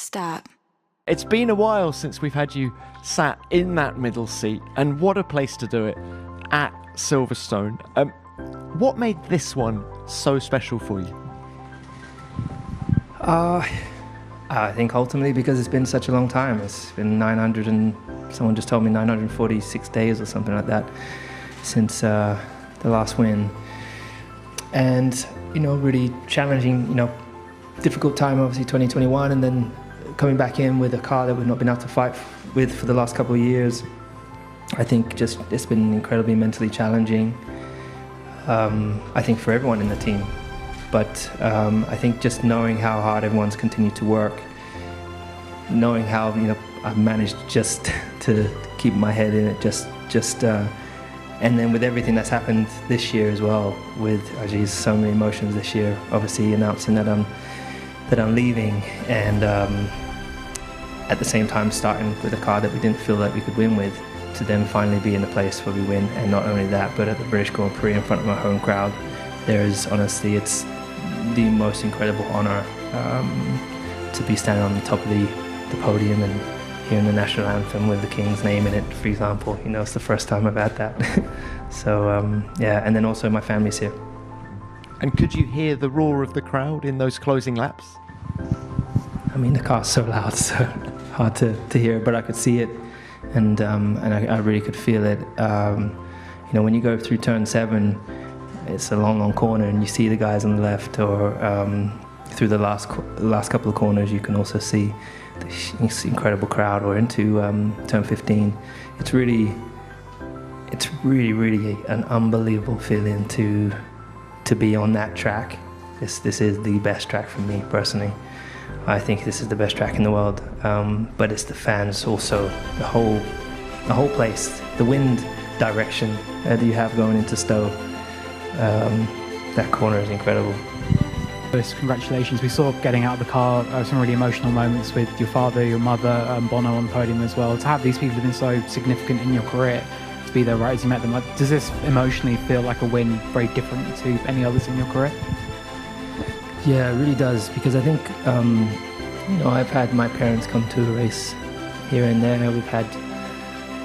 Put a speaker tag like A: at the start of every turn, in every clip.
A: start.
B: It's been a while since we've had you sat in that middle seat, and what a place to do it, at Silverstone. What made this one so special for you?
C: I think ultimately because it's been such a long time. It's been 900 and someone just told me 946 days or something like that since the last win. And, you know, really challenging, you know, difficult time, obviously 2021, and then coming back in with a car that we've not been able to fight with for the last couple of years. I think just it's been incredibly mentally challenging, I think for everyone in the team. But I think just knowing how hard everyone's continued to work, knowing how, you know, I've managed just to keep my head in it, and then with everything that's happened this year as well, with so many emotions this year. Obviously announcing that I'm leaving, and at the same time starting with a car that we didn't feel like we could win with, to then finally be in a place where we win. And not only that, but at the British Grand Prix in front of my home crowd, honestly, it's the most incredible honour to be standing on the top of the podium and hearing the national anthem with the King's name in it, for example. You know, it's the first time I've had that. So yeah, and then also my family's here.
B: And could you hear the roar of the crowd in those closing laps?
C: I mean, the car's so loud, so hard to hear, but I could see it, and I really could feel it. You know, when you go through turn 7, it's a long corner, and you see the guys on the left, or through the last couple of corners, you can also see this incredible crowd, or into turn 15. It's really an unbelievable feeling to be on that track. This is the best track for me personally. I think this is the best track in the world, but it's the fans also, the whole place, the wind direction that you have going into Stowe. That corner is incredible.
D: Congratulations. We saw getting out of the car some really emotional moments with your father, your mother, Bono on the podium as well. To have these people who've been so significant in your career, to be there right as you met them, does this emotionally feel like a win very different to any others in your career?
C: Yeah, it really does, because I think, you know, I've had my parents come to a race here and there. We've had,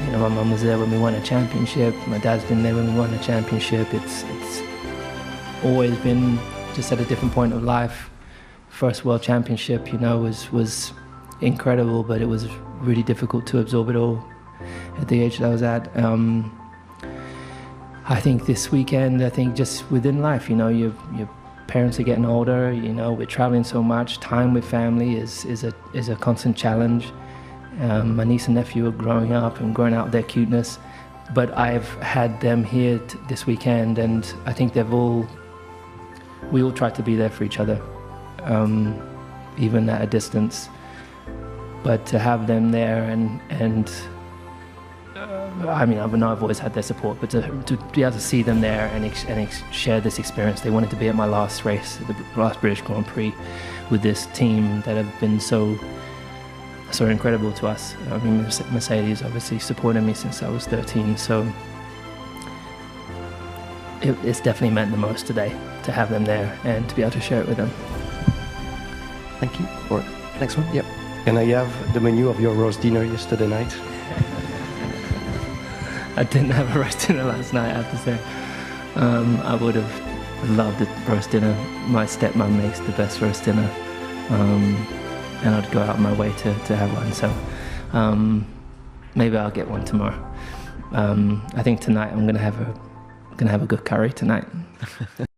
C: you know, my mum was there when we won a championship. My dad's been there when we won a championship. It's always been just at a different point of life. First world championship, you know, was incredible, but it was really difficult to absorb it all at the age that I was at. I think this weekend, just within life, you know, your parents are getting older, you know, we're traveling so much, time with family is a constant challenge. My niece and nephew are growing up and growing out their cuteness, but I've had them here this weekend, and I think we all try to be there for each other, even at a distance. But to have them there, and I mean, I know I've always had their support, but to be able to see them there and share this experience. They wanted to be at my last race, the last British Grand Prix, with this team that have been so incredible to us. I mean, Mercedes obviously supported me since I was 13, so it's definitely meant the most today to have them there and to be able to share it with them.
B: Thank you. All right, next one. Yep.
E: Can I have the menu of your roast dinner yesterday night?
C: I didn't have a roast dinner last night, I have to say. I would have loved a roast dinner. My stepmom makes the best roast dinner, and I'd go out of my way to have one. So maybe I'll get one tomorrow. I think tonight I'm gonna have a good curry tonight.